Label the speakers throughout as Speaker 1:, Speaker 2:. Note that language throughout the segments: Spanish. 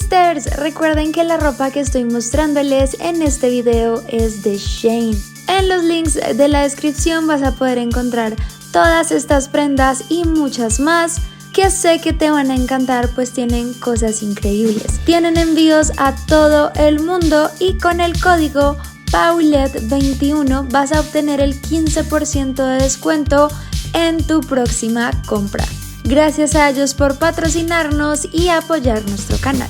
Speaker 1: Sisters, recuerden que la ropa que estoy mostrándoles en este video es de Shein. En los links de la descripción vas a poder encontrar todas estas prendas y muchas más que sé que te van a encantar, pues tienen cosas increíbles. Tienen envíos a todo el mundo y con el código Paulette21 vas a obtener el 15% de descuento en tu próxima compra. Gracias a ellos por patrocinarnos y apoyar nuestro canal.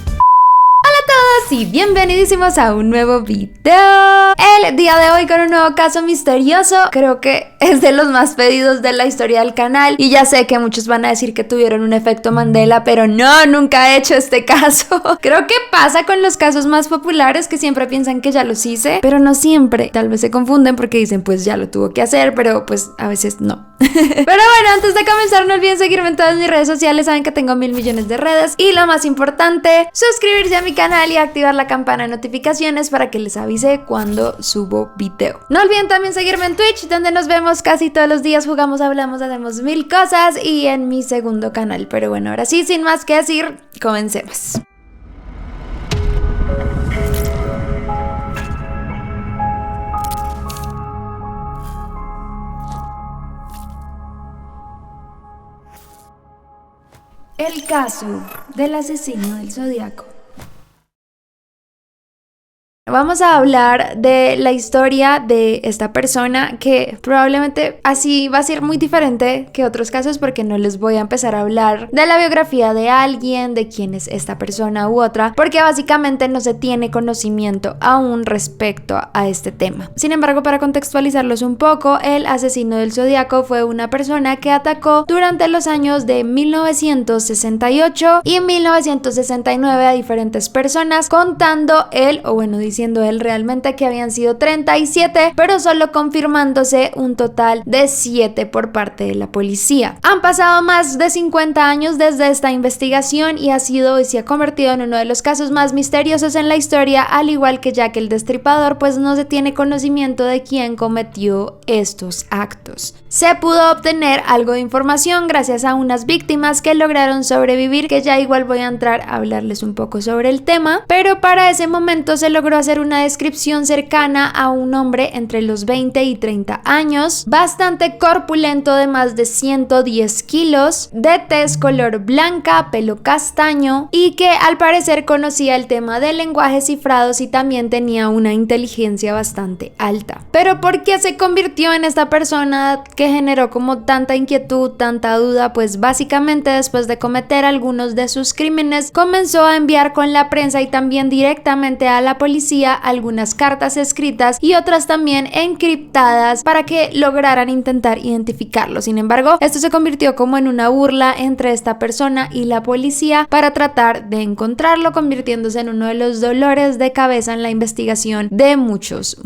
Speaker 1: Hola a todos y bienvenidísimos a un nuevo video. El día de hoy con un nuevo caso misterioso. Creo que es de los más pedidos de la historia del canal. Y ya sé que muchos van a decir que tuvieron un efecto Mandela, pero no, nunca he hecho este caso. Creo que pasa con los casos más populares que siempre piensan que ya los hice, pero no siempre. Tal vez se confunden porque dicen pues ya lo tuvo que hacer, pero pues a veces no. Pero bueno, antes de comenzar no olviden seguirme en todas mis redes sociales. Saben que tengo 1000 millones de redes. Y lo más importante, suscribirse a mi canal y activar la campana de notificaciones para que les avise cuando subo video. No olviden también seguirme en Twitch, donde nos vemos casi todos los días, jugamos, hablamos, hacemos mil cosas, y en mi segundo canal. Pero bueno, ahora sí, sin más que decir, comencemos. El caso del asesino del Zodiaco. Vamos a hablar de la historia de esta persona que probablemente así va a ser muy diferente que otros casos, porque no les voy a empezar a hablar de la biografía de alguien, de quién es esta persona u otra, porque básicamente no se tiene conocimiento aún respecto a este tema. Sin embargo, para contextualizarlos un poco, el asesino del Zodiaco fue una persona que atacó durante los años de 1968 y 1969 a diferentes personas, contando él, o bueno, diciendo él realmente que habían sido 37, pero solo confirmándose un total de 7 por parte de la policía. Han pasado más de 50 años desde esta investigación y ha sido y se ha convertido en uno de los casos más misteriosos en la historia, al igual que Jack el Destripador, pues no se tiene conocimiento de quién cometió estos actos. Se pudo obtener algo de información gracias a unas víctimas que lograron sobrevivir, que ya igual voy a entrar a hablarles un poco sobre el tema, pero para ese momento se logró hacer una descripción cercana a un hombre entre los 20 y 30 años, bastante corpulento, de más de 110 kilos, de tez color blanca, pelo castaño, y que al parecer conocía el tema de lenguajes cifrados y también tenía una inteligencia bastante alta. Pero ¿por qué se convirtió en esta persona que generó como tanta inquietud, tanta duda? Pues básicamente después de cometer algunos de sus crímenes comenzó a enviar con la prensa y también directamente a la policía algunas cartas escritas y otras también encriptadas para que lograran intentar identificarlo. Sin embargo, esto se convirtió como en una burla entre esta persona y la policía para tratar de encontrarlo, convirtiéndose en uno de los dolores de cabeza en la investigación de muchos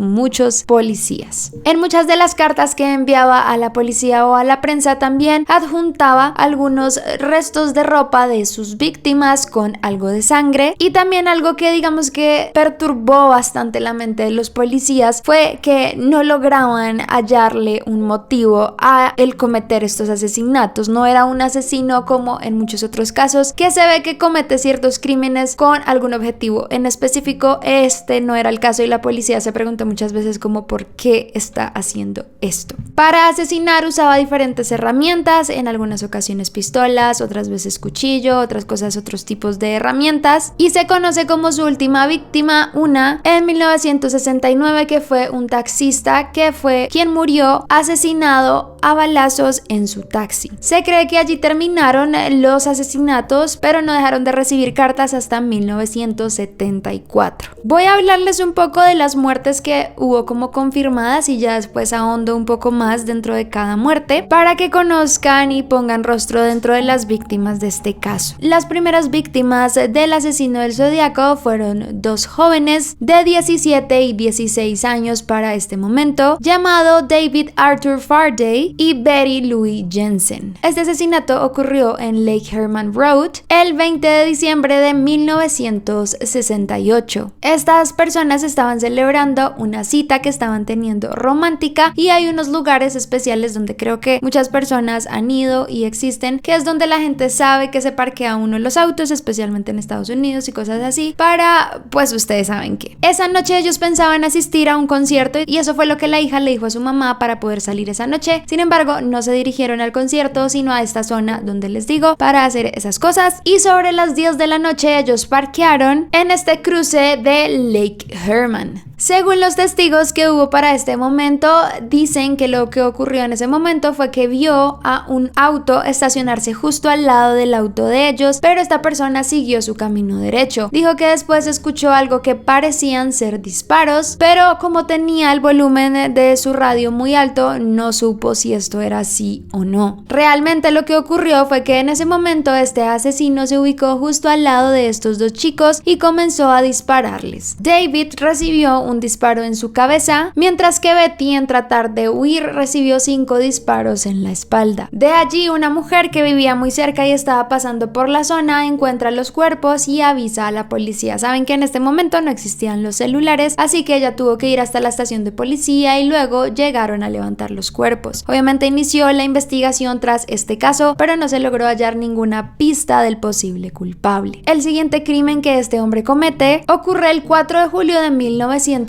Speaker 1: policías. En muchas de las cartas que enviaba a la policía o a la prensa también adjuntaba algunos restos de ropa de sus víctimas con algo de sangre, y también algo que digamos que perturbó bastante la mente de los policías fue que no lograban hallarle un motivo a el cometer estos asesinatos. No era un asesino como en muchos otros casos, que se ve que comete ciertos crímenes con algún objetivo en específico. Este no era el caso y la policía se preguntó muchas veces como ¿por qué está haciendo esto? Para asesinar usaba diferentes herramientas, en algunas ocasiones pistolas, otras veces cuchillo, otras cosas, otros tipos de herramientas, y se conoce como su última víctima una en 1969, que fue un taxista que fue quien murió asesinado a balazos en su taxi. Se cree que allí terminaron los asesinatos, pero no dejaron de recibir cartas hasta 1974. Voy a hablarles un poco de las muertes que hubo como confirmadas y ya después ahondo un poco más dentro de cada muerte para que conozcan y pongan rostro dentro de las víctimas de este caso. Las primeras víctimas del asesino del Zodiaco fueron dos jóvenes de 17 y 16 años para este momento, llamado David Arthur Farday Lee y Betty Louise Jensen. Este asesinato ocurrió en Lake Herman Road el 20 de diciembre de 1968. Estas personas estaban celebrando una cita que estaban teniendo romántica y hay unos lugares especiales donde creo que muchas personas han ido y existen, que es donde la gente sabe que se parquea uno los autos, especialmente en Estados Unidos y cosas así, para, pues ustedes saben qué. Esa noche ellos pensaban asistir a un concierto y eso fue lo que la hija le dijo a su mamá para poder salir esa noche. Sin embargo, no se dirigieron al concierto, sino a esta zona donde les digo para hacer esas cosas. Y sobre las 10 de la noche ellos parquearon en este cruce de Lake Herman. Según los testigos que hubo para este momento, dicen que lo que ocurrió en ese momento fue que vio a un auto estacionarse justo al lado del auto de ellos, pero esta persona siguió su camino derecho. Dijo que después escuchó algo que parecían ser disparos, pero como tenía el volumen de su radio muy alto, no supo si esto era así o no. Realmente lo que ocurrió fue que en ese momento este asesino se ubicó justo al lado de estos dos chicos y comenzó a dispararles. David recibió un disparo en su cabeza, mientras que Betty, en tratar de huir, recibió 5 disparos en la espalda. De allí, una mujer que vivía muy cerca y estaba pasando por la zona encuentra los cuerpos y avisa a la policía. Saben que en este momento no existían los celulares, así que ella tuvo que ir hasta la estación de policía y luego llegaron a levantar los cuerpos. Obviamente inició la investigación tras este caso, pero no se logró hallar ninguna pista del posible culpable. El siguiente crimen que este hombre comete ocurre el 4 de julio de 1969.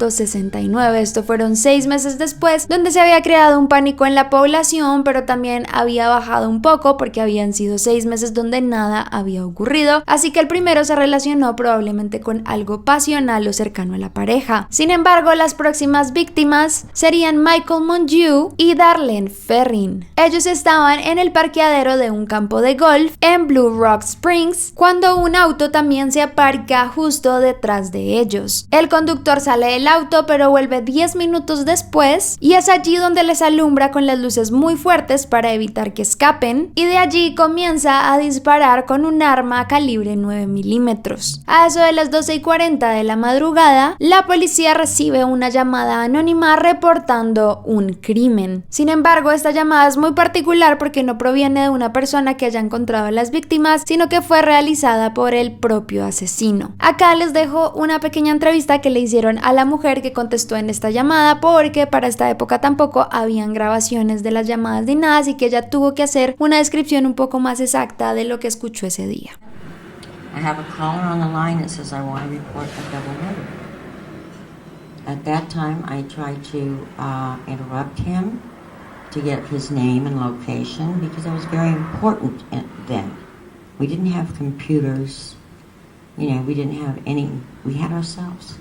Speaker 1: Esto fueron 6 meses después, donde se había creado un pánico en la población, pero también había bajado un poco porque habían sido 6 meses donde nada había ocurrido, así que el primero se relacionó probablemente con algo pasional o cercano a la pareja. Sin embargo, las próximas víctimas serían Michael Mongeau y Darlene Ferrin. Ellos estaban en el parqueadero de un campo de golf en Blue Rock Springs cuando un auto también se aparca justo detrás de ellos. El conductor sale del auto, pero vuelve 10 minutos después y es allí donde les alumbra con las luces muy fuertes para evitar que escapen, y de allí comienza a disparar con un arma calibre 9 milímetros. A eso de las 12:40 de la madrugada, la policía recibe una llamada anónima reportando un crimen. Sin embargo, esta llamada es muy particular porque no proviene de una persona que haya encontrado a las víctimas, sino que fue realizada por el propio asesino. Acá les dejo una pequeña entrevista que le hicieron a la mujer que contestó en esta llamada, porque para esta época tampoco habían grabaciones de las llamadas ni nada, así que ella tuvo que hacer una descripción un poco más exacta de lo que escuchó ese día.
Speaker 2: I have a caller on the line that says I want to report a double murder. At that time, I tried to interrupt him to get his name and location because it was very important then. We didn't have computers, we didn't have any, we had ourselves.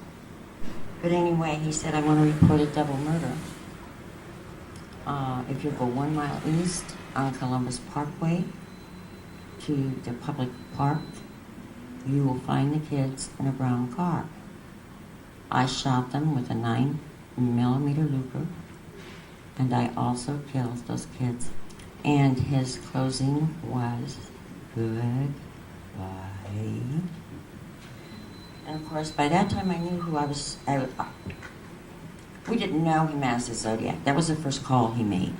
Speaker 2: But anyway, he said, I want to report a double murder. If you go 1 mile east on Columbus Parkway to the public park, you will find the kids in a brown car. I shot them with a 9mm Luger, and I also killed those kids. And his closing was, goodbye. And of course, by that time I knew who I was. We didn't know him as the Zodiac. That was the first call he made.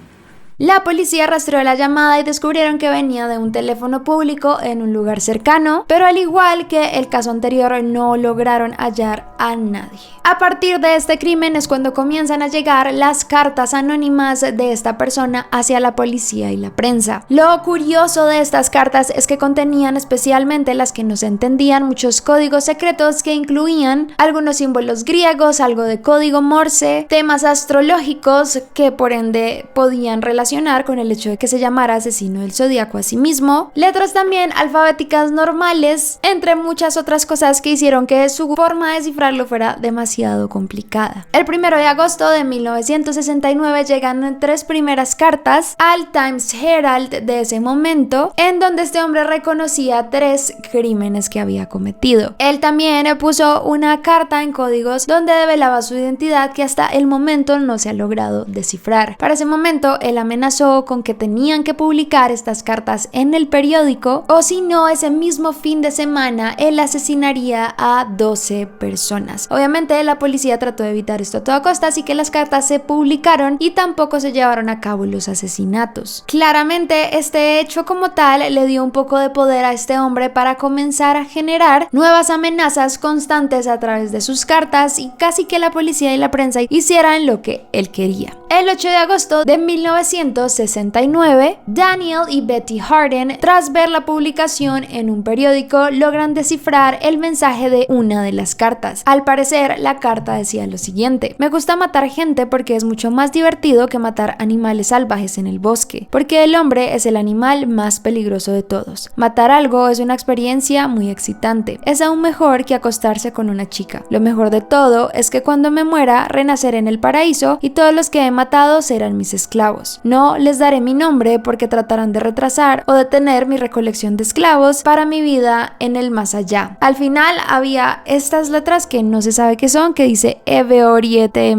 Speaker 1: La policía rastreó la llamada y descubrieron que venía de un teléfono público en un lugar cercano, pero al igual que el caso anterior no lograron hallar a nadie. A partir de este crimen es cuando comienzan a llegar las cartas anónimas de esta persona hacia la policía y la prensa. Lo curioso de estas cartas es que contenían, especialmente las que no se entendían, muchos códigos secretos que incluían algunos símbolos griegos, algo de código Morse, temas astrológicos que por ende podían relacionar con el hecho de que se llamara asesino del zodiaco a sí mismo, letras también alfabéticas normales, entre muchas otras cosas que hicieron que su forma de descifrarlo fuera demasiado complicada. El 1 de agosto de 1969 llegan 3 primeras cartas al Times Herald de ese momento, en donde este hombre reconocía 3 crímenes que había cometido. Él también puso una carta en códigos donde develaba su identidad, que hasta el momento no se ha logrado descifrar. Para ese momento él amenazaba amenazó con que tenían que publicar estas cartas en el periódico, o si no, ese mismo fin de semana él asesinaría a 12 personas. Obviamente la policía trató de evitar esto a toda costa, así que las cartas se publicaron y tampoco se llevaron a cabo los asesinatos. Claramente este hecho como tal le dio un poco de poder a este hombre para comenzar a generar nuevas amenazas constantes a través de sus cartas y casi que la policía y la prensa hicieran lo que él quería. El 8 de agosto de 1969, Daniel y Betty Harden, tras ver la publicación en un periódico, logran descifrar el mensaje de una de las cartas. Al parecer, la carta decía lo siguiente: me gusta matar gente porque es mucho más divertido que matar animales salvajes en el bosque, porque el hombre es el animal más peligroso de todos. Matar algo es una experiencia muy excitante. Es aún mejor que acostarse con una chica. Lo mejor de todo es que cuando me muera, renaceré en el paraíso y todos los que he matado serán mis esclavos. No les daré mi nombre porque tratarán de retrasar o detener mi recolección de esclavos para mi vida en el más allá. Al final había estas letras que no se sabe qué son, que dice Eveoriete,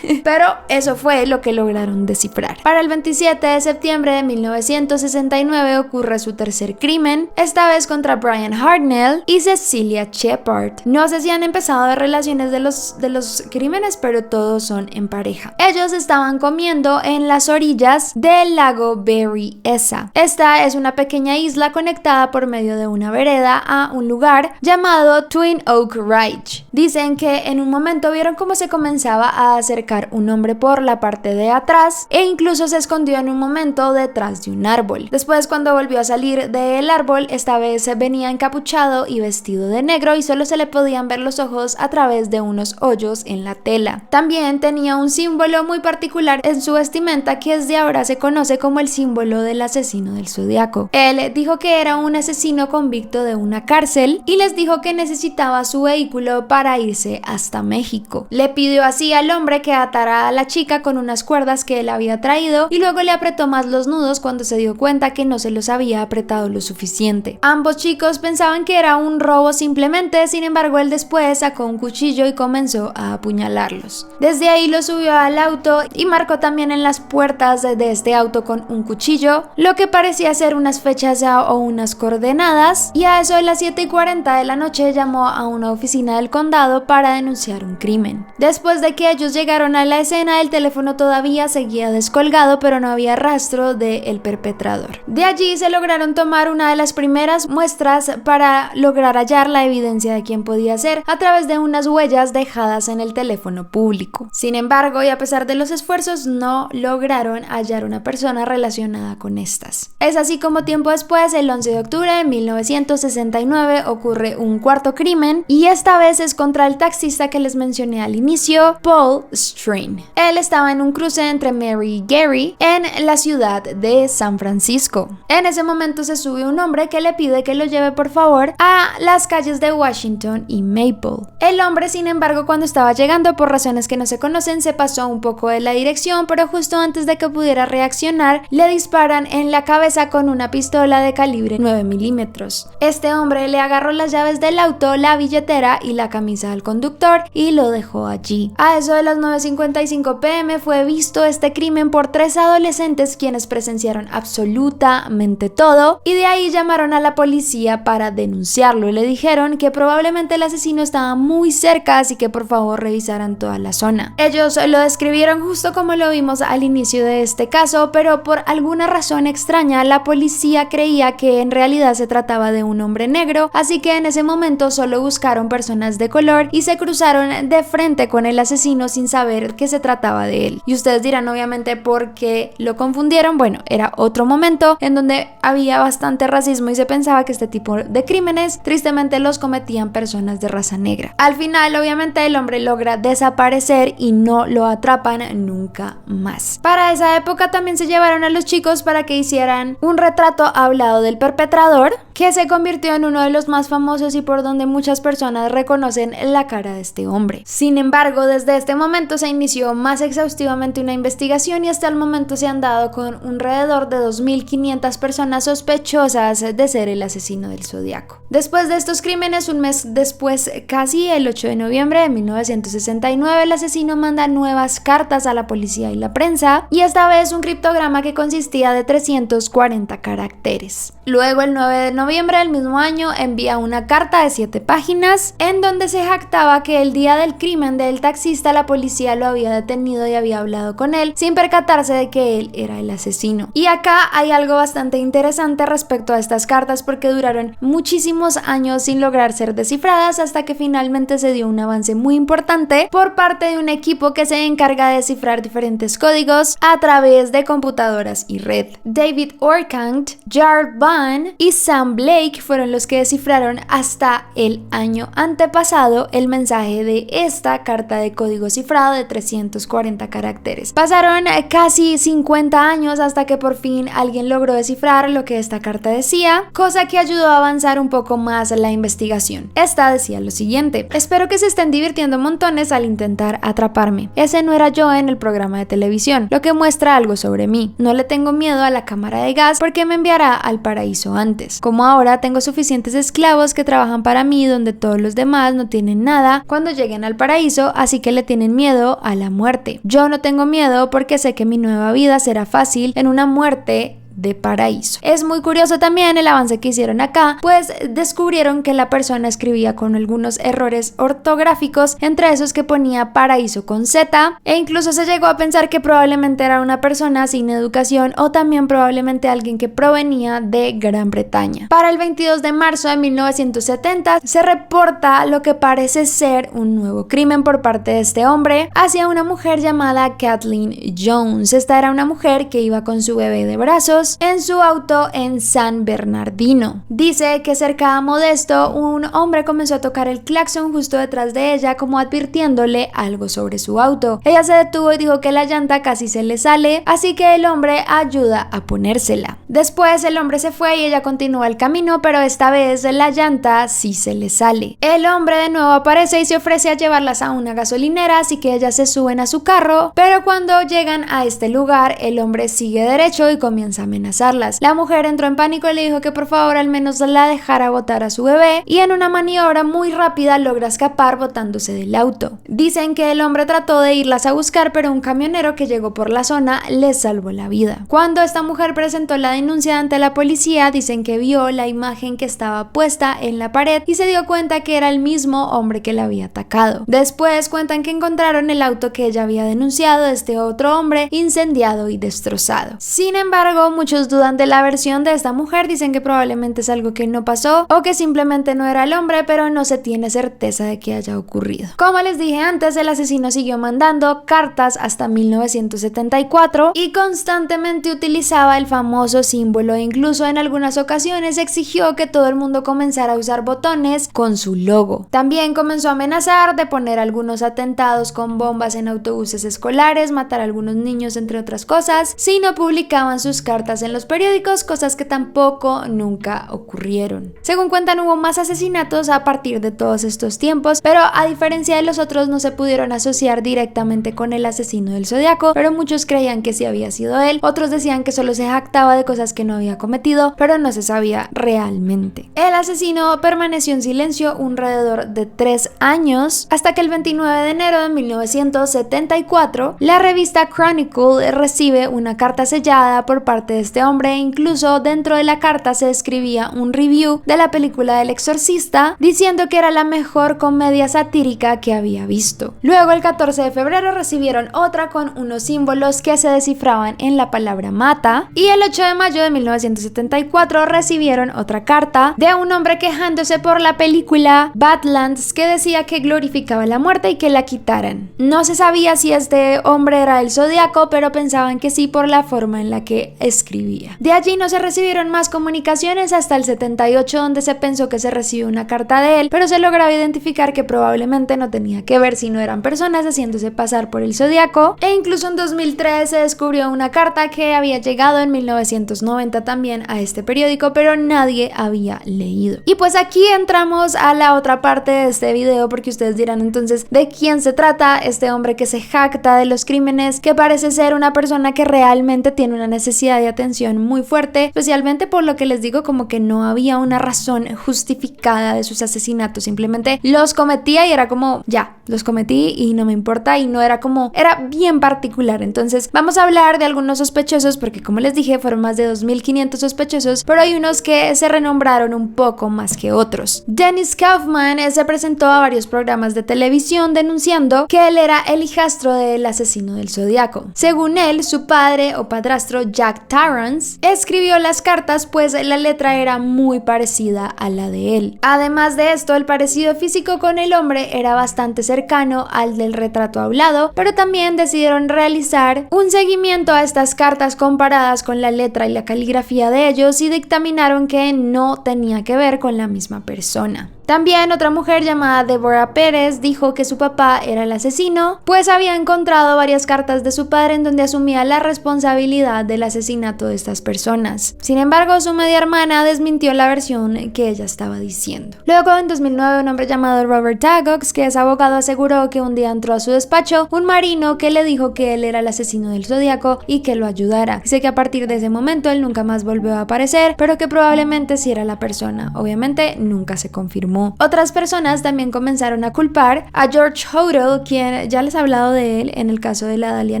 Speaker 1: pero eso fue lo que lograron descifrar. Para el 27 de septiembre de 1969 ocurre su tercer crimen, esta vez contra Brian Hartnell y Cecilia Shepard. No sé si han empezado a ver relaciones de los crímenes, pero todos son en pareja. Ellos estaban comiendo en las orillas del lago Berryessa. Esta es una pequeña isla conectada por medio de una vereda a un lugar llamado Twin Oak Ridge. Dicen que en un momento vieron cómo se comenzaba a acercar un hombre por la parte de atrás e incluso se escondió en un momento detrás de un árbol. Después, cuando volvió a salir del árbol, esta vez venía encapuchado y vestido de negro y solo se le podían ver los ojos a través de unos hoyos en la tela. También tenía un símbolo muy particular en su vestimenta que desde ahora se conoce como el símbolo del asesino del zodiaco. Él dijo que era un asesino convicto de una cárcel y les dijo que necesitaba su vehículo para irse hasta México. Le pidió así al hombre que atara a la chica con unas cuerdas que él había traído y luego le apretó más los nudos cuando se dio cuenta que no se los había apretado lo suficiente. Ambos chicos pensaban que era un robo simplemente, sin embargo él después sacó un cuchillo y comenzó a apuñalarlos. Desde ahí lo subió al auto y marcó también en las puertas de este auto con un cuchillo, lo que parecía ser unas fechas o unas coordenadas, y a eso de las 7:40 de la noche llamó a una oficina del condado para denunciar un crimen. Después de que ellos llegaron a la escena, el teléfono todavía seguía descolgado, pero no había rastro del perpetrador. De allí se lograron tomar una de las primeras muestras para lograr hallar la evidencia de quién podía ser a través de unas huellas dejadas en el teléfono público. Sin embargo, y a pesar de los esfuerzos, no lograron hallar una persona relacionada con estas. Es así como tiempo después, el 11 de octubre de 1969, ocurre un cuarto crimen y esta vez es contra el taxista que les mencioné al inicio, Paul Strain. Él estaba en un cruce entre Mary y Gary en la ciudad de San Francisco. En ese momento se sube un hombre que le pide que lo lleve por favor a las calles de Washington y Maple. El hombre, sin embargo, cuando estaba llegando, por razones que no se conocen, se pasó un poco de la dirección, pero justo antes de que pudiera reaccionar, le disparan en la cabeza con una pistola de calibre 9 milímetros. Este hombre le agarró las llaves del auto, la billetera y la camisa al conductor y lo dejó allí. A eso de las 9:55 p.m. fue visto este crimen por 3 adolescentes quienes presenciaron absolutamente todo y de ahí llamaron a la policía para denunciarlo y le dijeron que probablemente el asesino estaba muy cerca, así que por favor revisaran toda la zona. Ellos lo describieron justo como lo vimos al inicio de este caso, pero por alguna razón extraña la policía creía que en realidad se trataba de un hombre negro, así que en ese momento solo buscaron personas de color y se cruzaron de frente con el asesino sin saber que se trataba de él. Y ustedes dirán obviamente por qué lo confundieron. Bueno, era otro momento en donde había bastante racismo y se pensaba que este tipo de crímenes tristemente los cometían personas de raza negra. Al final obviamente el hombre logra desaparecer y no lo atrapan nunca más. Para esa época también se llevaron a los chicos para que hicieran un retrato hablado del perpetrador, que se convirtió en uno de los más famosos y por donde muchas personas reconocen la cara de este hombre. Sin embargo, desde este momento se inició más exhaustivamente una investigación y hasta el momento se han dado con alrededor de 2.500 personas sospechosas de ser el asesino del Zodiaco. Después de estos crímenes, un mes después, casi el 8 de noviembre de 1969, el asesino manda nuevas cartas a la policía y la prensa, y esta vez un criptograma que consistía de 340 caracteres. Luego, el 9 de noviembre del mismo año, envía una carta de 7 páginas en donde se jactaba que el día del crimen del taxista la policía lo había detenido y había hablado con él sin percatarse de que él era el asesino. Y acá hay algo bastante interesante respecto a estas cartas porque duraron muchísimos años sin lograr ser descifradas hasta que finalmente se dio un avance muy importante por parte de un equipo que se encarga de descifrar diferentes códigos a través de computadoras y red. David Orkant, Jared Van y Sam Blake fueron los que descifraron hasta el año antepasado el mensaje de esta carta de código cifrado de 340 caracteres. Pasaron casi 50 años hasta que por fin alguien logró descifrar lo que esta carta decía, cosa que ayudó a avanzar un poco más la investigación. Esta decía lo siguiente: espero que se estén divirtiendo montones al intentar atraparme. Ese no era yo en el programa de televisión, lo que muestra algo sobre mí. No le tengo miedo a la cámara de gas porque me enviará al paraíso antes. Como ahora tengo suficientes esclavos que trabajan para mí donde todos los demás no tienen nada cuando lleguen al paraíso, así que le tienen miedo a la muerte. Yo no tengo miedo porque sé que mi nueva vida será fácil en una muerte de paraíso. Es muy curioso también el avance que hicieron acá, pues descubrieron que la persona escribía con algunos errores ortográficos, entre esos que ponía paraíso con Z, e incluso se llegó a pensar que probablemente era una persona sin educación o también probablemente alguien que provenía de Gran Bretaña. Para el 22 de marzo de 1970 se reporta lo que parece ser un nuevo crimen por parte de este hombre hacia una mujer llamada Kathleen Jones. Esta era una mujer que iba con su bebé de brazos en su auto en San Bernardino. Dice que cerca a Modesto un hombre comenzó a tocar el claxon justo detrás de ella como advirtiéndole algo sobre su auto. Ella se detuvo y dijo que la llanta casi se le sale, así que el hombre ayuda a ponérsela. Después el hombre se fue y ella continúa el camino, pero esta vez la llanta sí se le sale. El hombre de nuevo aparece y se ofrece a llevarlas a una gasolinera, así que ellas se suben a su carro, pero cuando llegan a este lugar el hombre sigue derecho y comienza a amenazarlas. La mujer entró en pánico y le dijo que por favor al menos la dejara botar a su bebé, y en una maniobra muy rápida logra escapar botándose del auto. Dicen que el hombre trató de irlas a buscar, pero un camionero que llegó por la zona les salvó la vida. Cuando esta mujer presentó la denuncia ante la policía, dicen que vio la imagen que estaba puesta en la pared y se dio cuenta que era el mismo hombre que la había atacado. Después cuentan que encontraron el auto que ella había denunciado de este otro hombre incendiado y destrozado. Sin embargo, muchos dudan de la versión de esta mujer, dicen que probablemente es algo que no pasó o que simplemente no era el hombre, pero no se tiene certeza de que haya ocurrido. Como les dije antes, el asesino siguió mandando cartas hasta 1974 y constantemente utilizaba el famoso símbolo e incluso en algunas ocasiones exigió que todo el mundo comenzara a usar botones con su logo. También comenzó a amenazar de poner algunos atentados con bombas en autobuses escolares, matar a algunos niños, entre otras cosas, si no publicaban sus cartas en los periódicos, cosas que tampoco nunca ocurrieron. Según cuentan, hubo más asesinatos a partir de todos estos tiempos, pero a diferencia de los otros no se pudieron asociar directamente con el asesino del Zodiaco, pero muchos creían que sí había sido él, otros decían que solo se jactaba de cosas que no había cometido, pero no se sabía realmente. El asesino permaneció en silencio alrededor de 3 años, hasta que el 29 de enero de 1974, la revista Chronicle recibe una carta sellada por parte de este hombre, e incluso dentro de la carta se escribía un review de la película del Exorcista, diciendo que era la mejor comedia satírica que había visto. Luego, el 14 de febrero recibieron otra con unos símbolos que se descifraban en la palabra mata, y el 8 de mayo de 1974 recibieron otra carta de un hombre quejándose por la película Badlands, que decía que glorificaba la muerte y que la quitaran. No se sabía si este hombre era el Zodiaco, pero pensaban que sí por la forma en la que escribía escribía. De allí no se recibieron más comunicaciones hasta el 78, donde se pensó que se recibió una carta de él, pero se lograba identificar que probablemente no tenía que ver, sino eran personas haciéndose pasar por el zodiaco, e incluso en 2003 se descubrió una carta que había llegado en 1990 también a este periódico, pero nadie había leído. Y pues aquí entramos a la otra parte de este video, porque ustedes dirán entonces, ¿de quién se trata este hombre que se jacta de los crímenes, que parece ser una persona que realmente tiene una necesidad de atención muy fuerte, especialmente por lo que les digo, como que no había una razón justificada de sus asesinatos, simplemente los cometía y era como, ya, los cometí y no me importa, y no era como, era bien particular. Entonces vamos a hablar de algunos sospechosos, porque como les dije, fueron más de 2500 sospechosos, pero hay unos que se renombraron un poco más que otros. Dennis Kaufman se presentó a varios programas de televisión denunciando que él era el hijastro del asesino del zodiaco. Según él, su padre o padrastro Jack Tarrance escribió las cartas, pues la letra era muy parecida a la de él. Además de esto, el parecido físico con el hombre era bastante cercano al del retrato hablado, pero también decidieron realizar un seguimiento a estas cartas comparadas con la letra y la caligrafía de ellos, y dictaminaron que no tenía que ver con la misma persona. También otra mujer llamada Deborah Pérez dijo que su papá era el asesino, pues había encontrado varias cartas de su padre en donde asumía la responsabilidad del asesinato de estas personas. Sin embargo, su media hermana desmintió la versión que ella estaba diciendo. Luego, en 2009, un hombre llamado Robert Tagox, que es abogado, aseguró que un día entró a su despacho un marino que le dijo que él era el asesino del zodiaco y que lo ayudara. Dice que a partir de ese momento él nunca más volvió a aparecer, pero que probablemente sí era la persona. Obviamente nunca se confirmó. Otras personas también comenzaron a culpar a George Hodel, quien ya les he hablado de él en el caso de la Dalia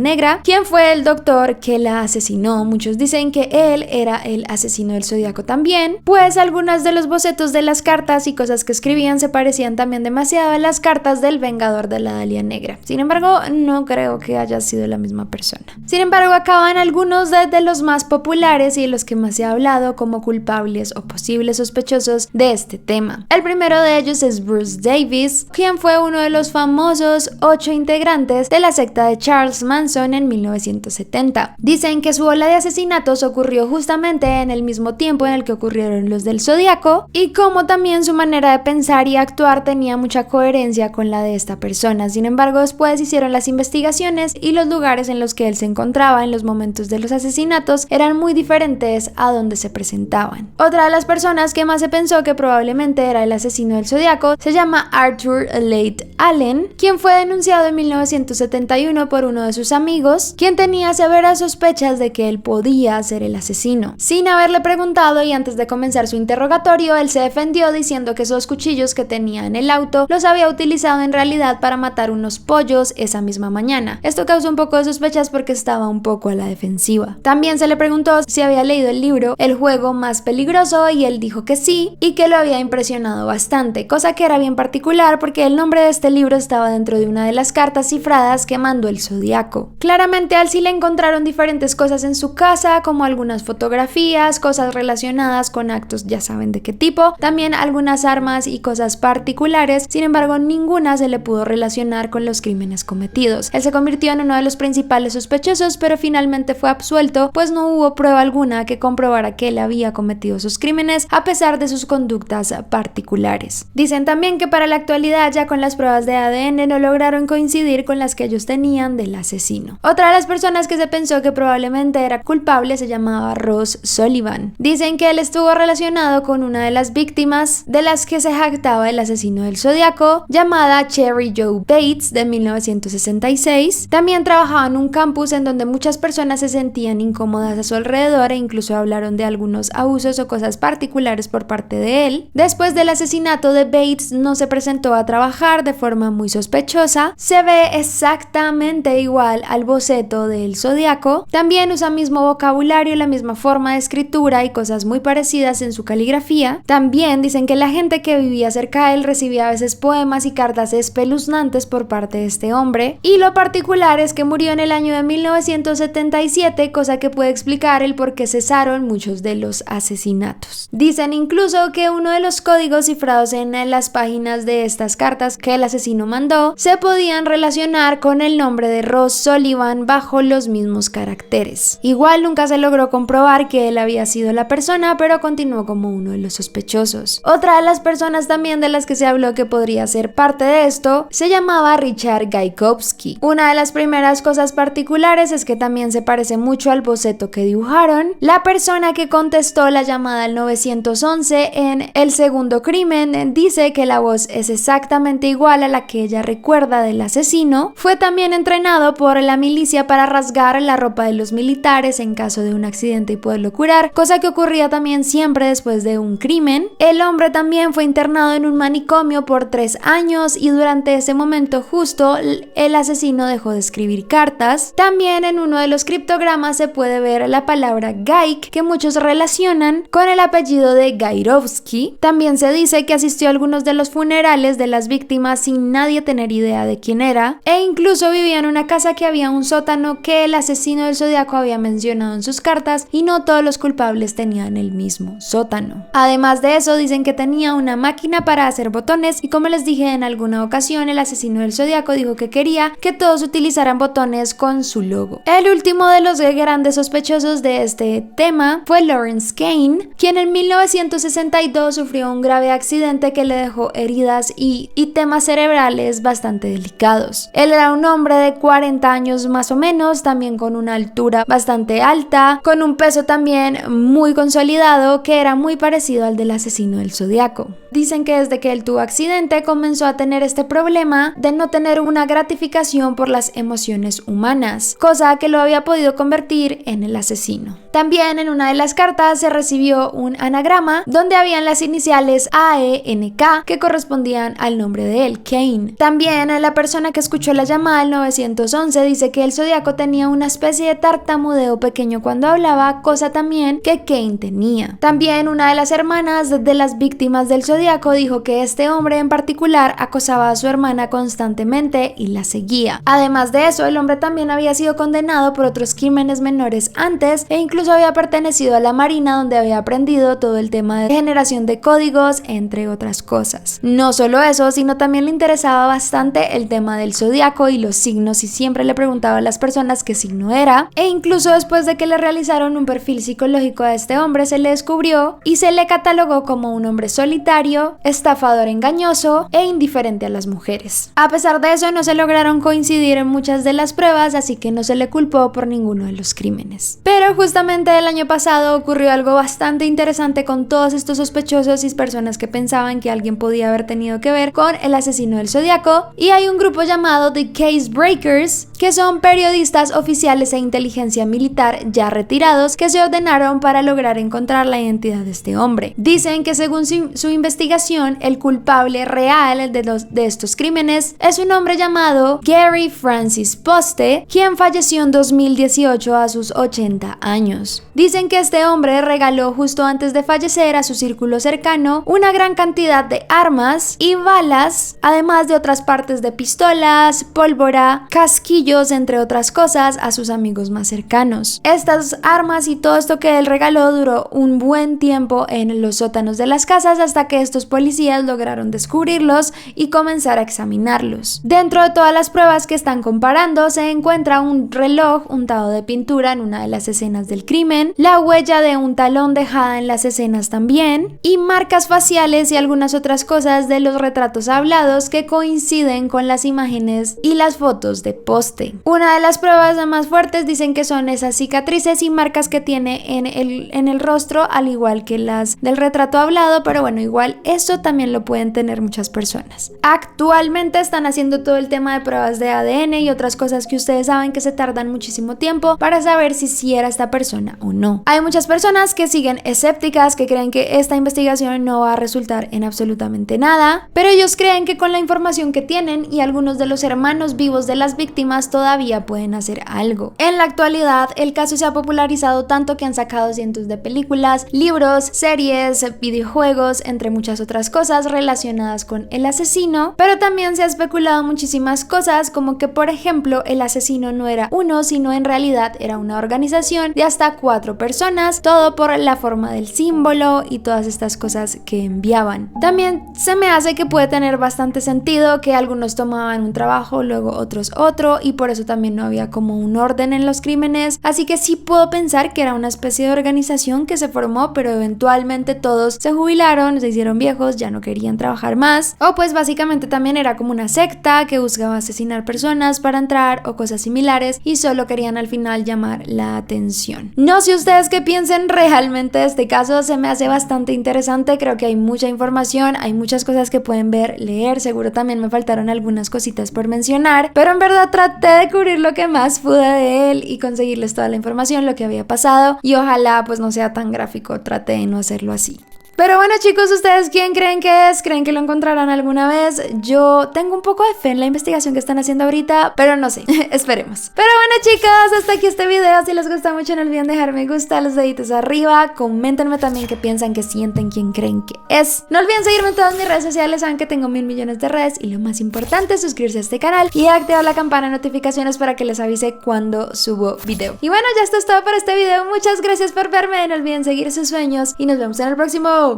Speaker 1: Negra, quien fue el doctor que la asesinó. Muchos dicen que él era el asesino del zodiaco también, pues algunas de los bocetos de las cartas y cosas que escribían se parecían también demasiado a las cartas del Vengador de la Dalia Negra. Sin embargo, no creo que haya sido la misma persona. Sin embargo, acaban algunos de los más populares y de los que más se ha hablado como culpables o posibles sospechosos de este tema. El primero de ellos es Bruce Davis, quien fue uno de los famosos 8 integrantes de la secta de Charles Manson en 1970. Dicen que su ola de asesinatos ocurrió justamente en el mismo tiempo en el que ocurrieron los del Zodíaco, y como también su manera de pensar y actuar tenía mucha coherencia con la de esta persona. Sin embargo, después hicieron las investigaciones y los lugares en los que él se encontraba en los momentos de los asesinatos eran muy diferentes a donde se presentaban. Otra de las personas que más se pensó que probablemente era el asesino del zodiaco se llama Arthur Late Allen, quien fue denunciado en 1971 por uno de sus amigos, quien tenía severas sospechas de que él podía ser el asesino. Sin haberle preguntado y antes de comenzar su interrogatorio, él se defendió diciendo que esos cuchillos que tenía en el auto los había utilizado en realidad para matar unos pollos esa misma mañana. Esto causó un poco de sospechas porque estaba un poco a la defensiva. También se le preguntó si había leído el libro El juego más peligroso, y él dijo que sí, y que lo había impresionado bastante, cosa que era bien particular porque el nombre de este libro estaba dentro de una de las cartas cifradas que mandó el Zodíaco. Claramente a él sí le encontraron diferentes cosas en su casa, como algunas fotografías, cosas relacionadas con actos ya saben de qué tipo, también algunas armas y cosas particulares. Sin embargo, ninguna se le pudo relacionar con los crímenes cometidos. Él se convirtió en uno de los principales sospechosos, pero finalmente fue absuelto, pues no hubo prueba alguna que comprobara que él había cometido sus crímenes a pesar de sus conductas particulares. Dicen también que para la actualidad, ya con las pruebas de ADN, no lograron coincidir con las que ellos tenían del asesino. Otra de las personas que se pensó que probablemente era culpable se llamaba Ross Sullivan. Dicen que él estuvo relacionado con una de las víctimas de las que se jactaba el asesino del Zodíaco, llamada Cherry Joe Bates, de 1966. También trabajaba en un campus en donde muchas personas se sentían incómodas a su alrededor e incluso hablaron de algunos abusos o cosas particulares por parte de él. Después del asesinato de Bates, no se presentó a trabajar de forma muy sospechosa. Se ve exactamente igual al boceto del Zodíaco. También usa el mismo vocabulario, la misma forma de escritura y cosas muy parecidas en su caligrafía. También dicen que la gente que vivía cerca de él recibía a veces poemas y cartas espeluznantes por parte de este hombre. Y lo particular es que murió en el año de 1977, cosa que puede explicar el por qué cesaron muchos de los asesinatos. Dicen incluso que uno de los códigos cifrados descifrados en las páginas de estas cartas que el asesino mandó se podían relacionar con el nombre de Ross Sullivan bajo los mismos caracteres. Igual nunca se logró comprobar que él había sido la persona, pero continuó como uno de los sospechosos. Otra de las personas también de las que se habló que podría ser parte de esto se llamaba Richard Gaikowski. Una de las primeras cosas particulares es que también se parece mucho al boceto que dibujaron. La persona que contestó la llamada al 911 en el segundo crimen dice que la voz es exactamente igual a la que ella recuerda del asesino. Fue también entrenado por la milicia para rasgar la ropa de los militares en caso de un accidente y poderlo curar, cosa que ocurría también siempre después de un crimen. El hombre también fue internado en un manicomio por 3 años y durante ese momento justo el asesino dejó de escribir cartas. También en uno de los criptogramas se puede ver la palabra Gaik, que muchos relacionan con el apellido de Gairovsky. También se dice que asistió a algunos de los funerales de las víctimas sin nadie tener idea de quién era, e incluso vivía en una casa que había un sótano que el asesino del Zodiaco había mencionado en sus cartas, y no todos los culpables tenían el mismo sótano. Además de eso, dicen que tenía una máquina para hacer botones, y como les dije en alguna ocasión, el asesino del Zodiaco dijo que quería que todos utilizaran botones con su logo. El último de los grandes sospechosos de este tema fue Lawrence Kane, quien en 1962 sufrió un grave accidente que le dejó heridas y temas cerebrales bastante delicados. Él era un hombre de 40 años más o menos, también con una altura bastante alta, con un peso también muy consolidado que era muy parecido al del asesino del Zodiaco. Dicen que desde que él tuvo accidente comenzó a tener este problema de no tener una gratificación por las emociones humanas, cosa que lo había podido convertir en el asesino. También en una de las cartas se recibió un anagrama donde habían las iniciales AENK que correspondían al nombre de él, Kane. También la persona que escuchó la llamada al 911 dice que el Zodiaco tenía una especie de tartamudeo pequeño cuando hablaba, cosa también que Kane tenía. También una de las hermanas de las víctimas del Zodiaco dijo que este hombre en particular acosaba a su hermana constantemente y la seguía. Además de eso, el hombre también había sido condenado por otros crímenes menores antes e incluso había pertenecido a la Marina, donde había aprendido todo el tema de generación de códigos, entre otras cosas. No solo eso, sino también le interesaba bastante el tema del Zodiaco y los signos, y siempre le preguntaba a las personas qué signo era, e incluso después de que le realizaron un perfil psicológico a este hombre se le descubrió y se le catalogó como un hombre solitario, estafador engañoso e indiferente a las mujeres. A pesar de eso, no se lograron coincidir en muchas de las pruebas, así que no se le culpó por ninguno de los crímenes. Pero justamente el año pasado ocurrió algo bastante interesante con todos estos sospechosos y personas que pensaban que alguien podía haber tenido que ver con el asesino del Zodiaco, y hay un grupo llamado The Case Breakers, que son periodistas oficiales e inteligencia militar ya retirados que se ordenaron para lograr encontrar la identidad de este hombre. Dicen que según su investigación, el culpable real de estos crímenes es un hombre llamado Gary Francis Poste, quien falleció en 2018 a sus 80 años. Dicen que este hombre regaló justo antes de fallecer a su círculo cercano una gran cantidad de armas y balas, además de otras partes de pistolas, pólvora, casquillos, entre otras cosas, a sus amigos más cercanos. Estas armas y todo esto que él regaló duró un buen tiempo en los sótanos de las casas hasta que estos policías lograron descubrirlos y comenzar a examinarlos. Dentro de todas las pruebas que están comparando se encuentra un reloj untado de pintura en una de las escenas del crimen, la huella de un talón dejada en las escenas también, y marcas faciales y algunas otras cosas de los retratos hablados que coinciden con las imágenes y las fotos de Poste. Una de las pruebas más fuertes dicen que son esas cicatrices y marcas que tiene en el rostro, al igual que las del retrato hablado, pero bueno, igual eso también lo pueden tener muchas personas. Actualmente están haciendo todo el tema de pruebas de ADN y otras cosas que ustedes saben que se tardan muchísimo tiempo para saber si era esta persona o no. Hay muchas personas que siguen escépticas, que creen que esta investigación no va a resultar en absolutamente nada, pero ellos creen que con la información que tienen y algunos de los hermanos vivos de las víctimas todavía pueden hacer algo. En la actualidad, el caso se ha popularizado tanto que han sacado cientos de películas, libros, series, videojuegos, entre muchas otras cosas relacionadas con el asesino, pero también se ha especulado muchísimas cosas, como que por ejemplo el asesino no era uno, sino en realidad era una organización de hasta 4 personas, todo por la forma del símbolo y todas estas cosas que enviaba. cambiaban. También se me hace que puede tener bastante sentido que algunos tomaban un trabajo, luego otros otro, y por eso también no había como un orden en los crímenes, así que sí puedo pensar que era una especie de organización que se formó, pero eventualmente todos se jubilaron, se hicieron viejos, ya no querían trabajar más, o pues básicamente también era como una secta que buscaba asesinar personas para entrar o cosas similares y solo querían al final llamar la atención. No sé ustedes qué piensen realmente de este caso, se me hace bastante interesante, creo que hay mucha información, hay muchas cosas que pueden ver, leer, seguro también me faltaron algunas cositas por mencionar, pero en verdad traté de cubrir lo que más pude de él y conseguirles toda la información, lo que había pasado, y ojalá pues no sea tan gráfico, traté de no hacerlo así. Pero bueno, chicos, ¿ustedes quién creen que es? ¿Creen que lo encontrarán alguna vez? Yo tengo un poco de fe en la investigación que están haciendo ahorita, pero no sé, esperemos. Pero bueno, chicos, hasta aquí este video. Si les gusta mucho, no olviden dejar me gusta, los deditos arriba. Coméntenme también qué piensan, qué sienten, quién creen que es. No olviden seguirme en todas mis redes sociales, saben que tengo 1000 millones de redes. Y lo más importante, suscribirse a este canal y activar la campana de notificaciones para que les avise cuando subo video. Y bueno, ya esto es todo para este video. Muchas gracias por verme, no olviden seguir sus sueños y nos vemos en el próximo.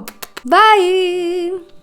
Speaker 1: Bye.